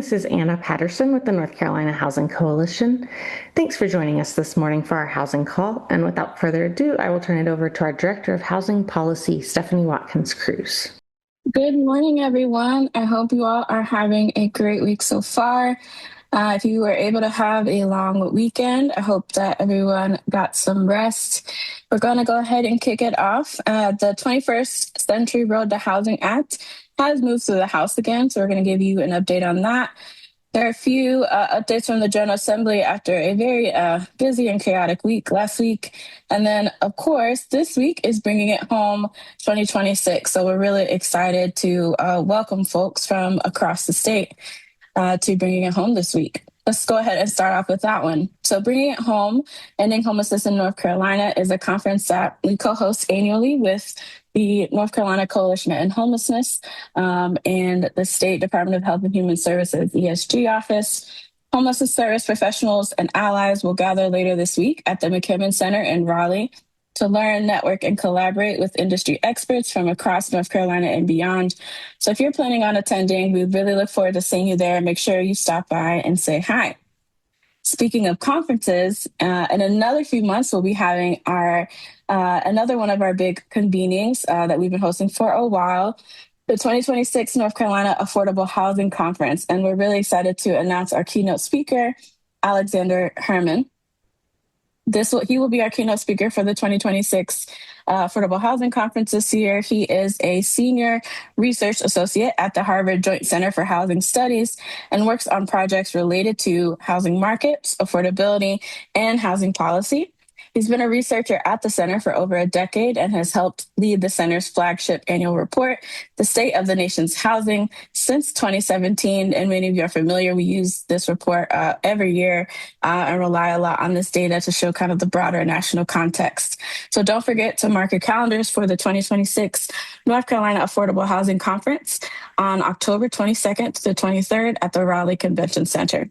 This is Anna Patterson with the North Carolina Housing Coalition. Thanks for joining us this morning for our housing call. And without further ado, I will turn it over to our Director of Housing Policy, Stephanie Watkins-Cruz. Good morning, everyone. I hope you all are having a great week so far. If you were able to have a long weekend, I hope that everyone got some rest. We're going to go ahead and kick it off. The 21st Century Road to Housing Act has moved through the House again, so we're going to give you an update on that. There are a few updates from the General Assembly after a very busy and chaotic week last week. And then, of course, this week is Bringing It Home 2026. So we're really excited to welcome folks from across the state to Bringing It Home this week. Let's go ahead and start off with that one. So Bringing It Home, Ending Homelessness in North Carolina is a conference that we co-host annually with the North Carolina Coalition to End Homelessness and the State Department of Health and Human Services, ESG office. Homelessness service professionals and allies will gather later this week at the McKibbin Center in Raleigh to learn, network, and collaborate with industry experts from across North Carolina and beyond. So if you're planning on attending, we really look forward to seeing you there. Make sure you stop by and say hi. Speaking of conferences, in another few months, we'll be having our another one of our big convenings that we've been hosting for a while, the 2026 North Carolina Affordable Housing Conference. And we're really excited to announce our keynote speaker, Alexander Herman. He will be our keynote speaker for the 2026 Affordable Housing Conference this year. He is a senior research associate at the Harvard Joint Center for Housing Studies and works on projects related to housing markets, affordability, and housing policy. He's been a researcher at the center for over a decade and has helped lead the center's flagship annual report, The State of the Nation's Housing, since 2017. And many of you are familiar. We use this report every year and rely a lot on this data to show kind of the broader national context. So don't forget to mark your calendars for the 2026 North Carolina Affordable Housing Conference on October 22nd to the 23rd at the Raleigh Convention Center.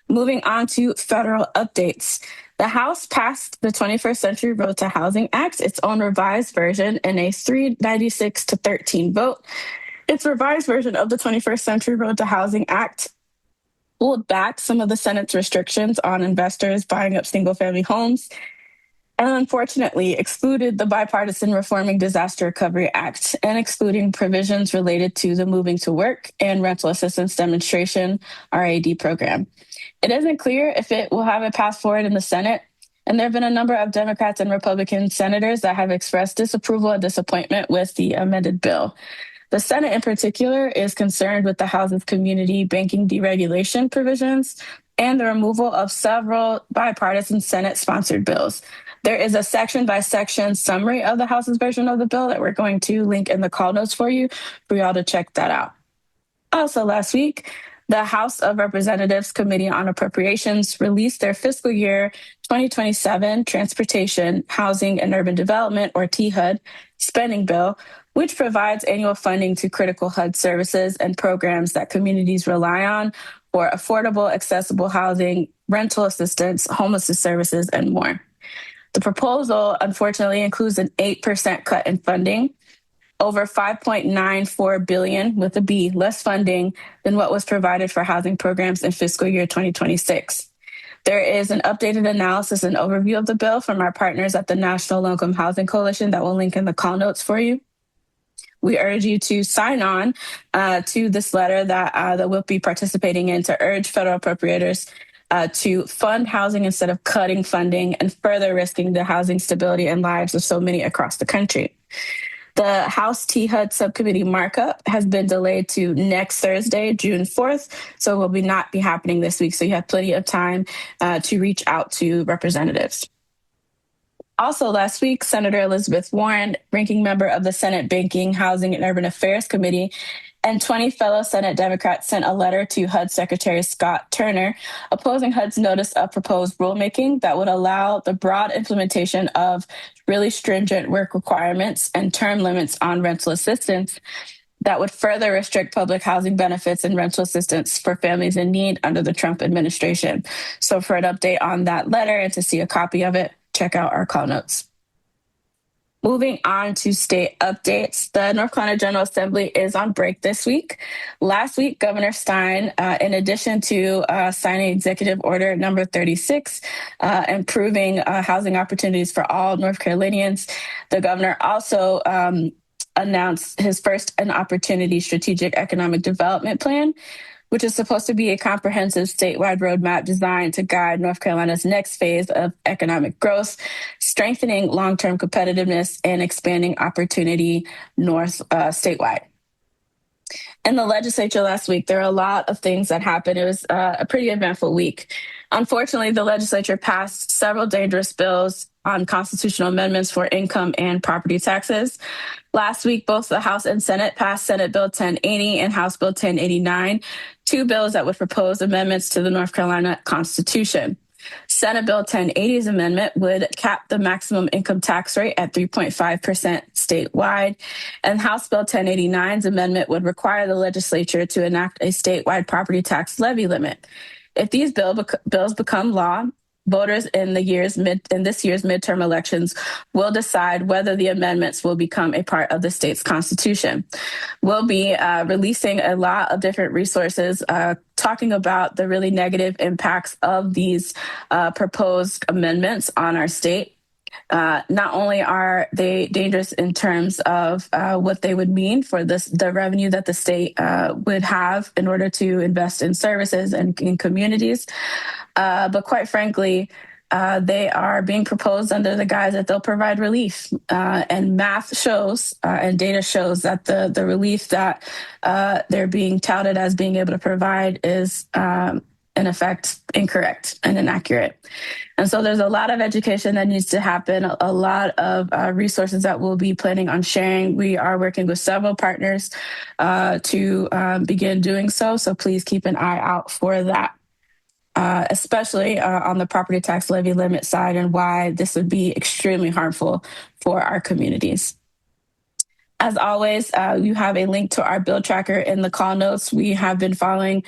Moving on to federal updates. The House passed the 21st Century Road to Housing Act, its own revised version, in a 396 to 13 vote. Its revised version of the 21st Century Road to Housing Act pulled back some of the Senate's restrictions on investors buying up single-family homes, and unfortunately excluded the Bipartisan Reforming Disaster Recovery Act and excluding provisions related to the Moving to Work and Rental Assistance Demonstration, RAD program. It isn't clear if it will have a path forward in the Senate, and there have been a number of Democrats and Republican senators that have expressed disapproval and disappointment with the amended bill. The Senate in particular is concerned with the House's community banking deregulation provisions and the removal of several bipartisan Senate-sponsored bills. There is a section-by-section summary of the House's version of the bill that we're going to link in the call notes for y'all to check that out. Also last week, the House of Representatives Committee on Appropriations released their fiscal year 2027 Transportation, Housing, and Urban Development, or THUD, spending bill, which provides annual funding to critical HUD services and programs that communities rely on for affordable, accessible housing, rental assistance, homelessness services, and more. The proposal, unfortunately, includes an 8% cut in funding, over $5.94 billion with a B, less funding than what was provided for housing programs in fiscal year 2026. There is an updated analysis and overview of the bill from our partners at the National Low-Income Housing Coalition that will link in the call notes for you. We urge you to sign on to this letter that we'll be participating in to urge federal appropriators to fund housing instead of cutting funding and further risking the housing stability and lives of so many across the country. The House THUD subcommittee markup has been delayed to next Thursday, June 4th, so will not be happening this week. So you have plenty of time to reach out to representatives. Also last week, Senator Elizabeth Warren, ranking member of the Senate Banking, Housing, and Urban Affairs Committee, and 20 fellow Senate Democrats sent a letter to HUD Secretary Scott Turner opposing HUD's notice of proposed rulemaking that would allow the broad implementation of really stringent work requirements and term limits on rental assistance that would further restrict public housing benefits and rental assistance for families in need under the Trump administration. So for an update on that letter and to see a copy of it, check out our call notes. Moving on to state updates, the North Carolina General Assembly is on break this week. Last week, Governor Stein, in addition to signing Executive Order number 36, improving housing opportunities for all North Carolinians, the governor also announced his first An Opportunity Strategic Economic Development Plan, which is supposed to be a comprehensive statewide roadmap designed to guide North Carolina's next phase of economic growth, strengthening long-term competitiveness and expanding opportunity statewide. In the legislature last week, there are a lot of things that happened. It was a pretty eventful week. Unfortunately, the legislature passed several dangerous bills on constitutional amendments for income and property taxes. Last week, both the House and Senate passed Senate Bill 1080 and House Bill 1089, two bills that would propose amendments to the North Carolina Constitution. Senate Bill 1080's amendment would cap the maximum income tax rate at 3.5% statewide, and House Bill 1089's amendment would require the legislature to enact a statewide property tax levy limit. If these bills become law, voters in this year's midterm elections will decide whether the amendments will become a part of the state's constitution. We'll be releasing a lot of different resources talking about the really negative impacts of these proposed amendments on our state. Not only are they dangerous in terms of what they would mean for the revenue that the state would have in order to invest in services and in communities, but quite frankly, they are being proposed under the guise that they'll provide relief. And math shows and data shows that the relief that they're being touted as being able to provide is in effect incorrect and inaccurate. And so there's a lot of education that needs to happen, a lot of resources that we'll be planning on sharing. We are working with several partners to begin doing so. So please keep an eye out for that. Especially on the property tax levy limit side, and why this would be extremely harmful for our communities. As always, you have a link to our bill tracker in the call notes. We have been following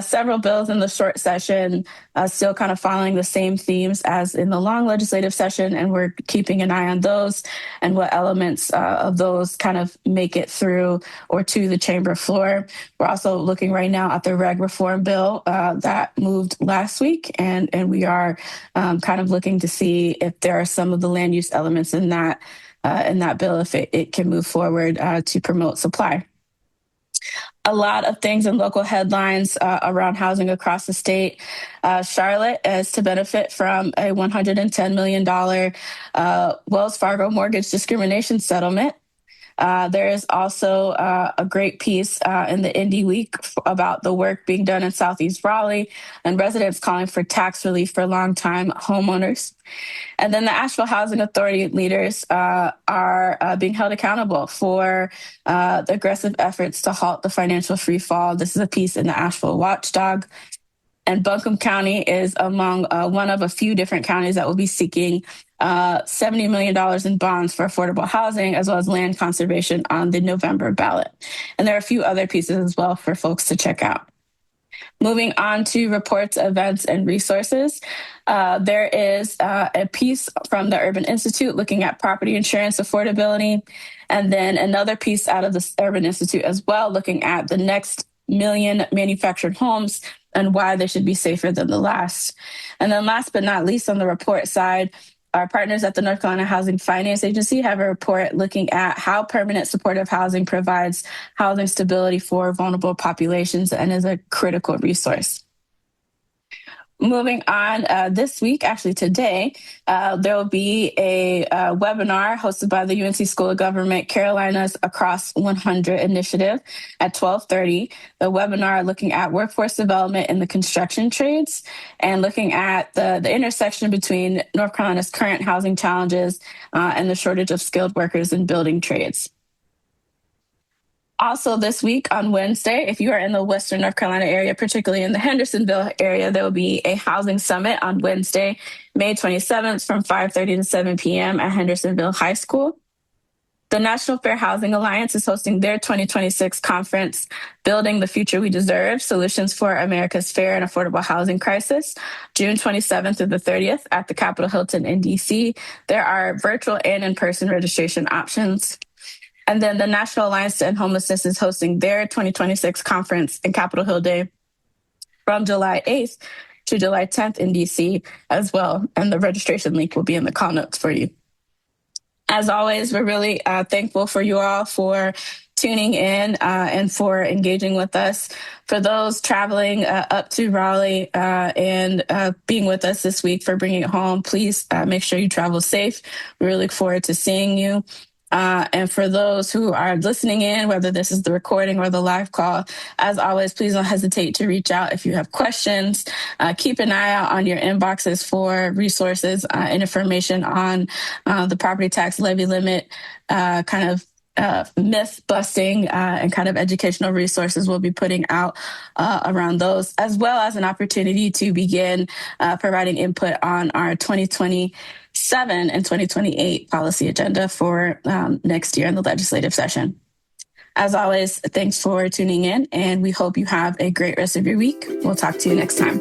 several bills in the short session, still kind of following the same themes as in the long legislative session, and we're keeping an eye on those and what elements of those kind of make it through or to the chamber floor. We're also looking right now at the reg reform bill that moved last week, and we are kind of looking to see if there are some of the land use elements in that bill, if it can move forward to promote supply. A lot of things in local headlines around housing across the state. Charlotte is to benefit from a $110 million Wells Fargo mortgage discrimination settlement. There is also a great piece in the Indy Week about the work being done in Southeast Raleigh and residents calling for tax relief for longtime homeowners. And then the Asheville Housing Authority leaders are being held accountable for the aggressive efforts to halt the financial free fall. This is a piece in the Asheville Watchdog. And Buncombe County is among one of a few different counties that will be seeking $70 million in bonds for affordable housing, as well as land conservation on the November ballot. And there are a few other pieces as well for folks to check out. Moving on to reports, events, and resources. There is a piece from the Urban Institute looking at property insurance affordability, and then another piece out of the Urban Institute as well, looking at the next million manufactured homes and why they should be safer than the last. And then last but not least, on the report side, our partners at the North Carolina Housing Finance Agency have a report looking at how permanent supportive housing provides housing stability for vulnerable populations and is a critical resource. Moving on, this week, actually today, there will be a webinar hosted by the UNC School of Government, Carolinas Across 100 initiative at 12:30. The webinar looking at workforce development in the construction trades and looking at the intersection between North Carolina's current housing challenges and the shortage of skilled workers in building trades. Also this week on Wednesday, if you are in the Western North Carolina area, particularly in the Hendersonville area, there will be a housing summit on Wednesday, May 27th from 5:30 to 7 p.m. at Hendersonville High School. The National Fair Housing Alliance is hosting their 2026 conference, Building the Future We Deserve, Solutions for America's Fair and Affordable Housing Crisis, June 27th through the 30th at the Capitol Hilton in DC. There are virtual and in-person registration options. And then the National Alliance to End Homelessness is hosting their 2026 conference in Capitol Hill Day from July 8th to July 10th in DC as well. And the registration link will be in the call notes for you. As always, we're really thankful for you all for tuning in and for engaging with us. For those traveling up to Raleigh and being with us this week for bringing it home, please make sure you travel safe. We really look forward to seeing you. And for those who are listening in, whether this is the recording or the live call, as always, please don't hesitate to reach out if you have questions. Keep an eye out on your inboxes for resources and information on the property tax levy limit, myth busting and kind of educational resources we'll be putting out around those, as well as an opportunity to begin providing input on our 2027 and 2028 policy agenda for next year in the legislative session. As always, thanks for tuning in, and we hope you have a great rest of your week. We'll talk to you next time.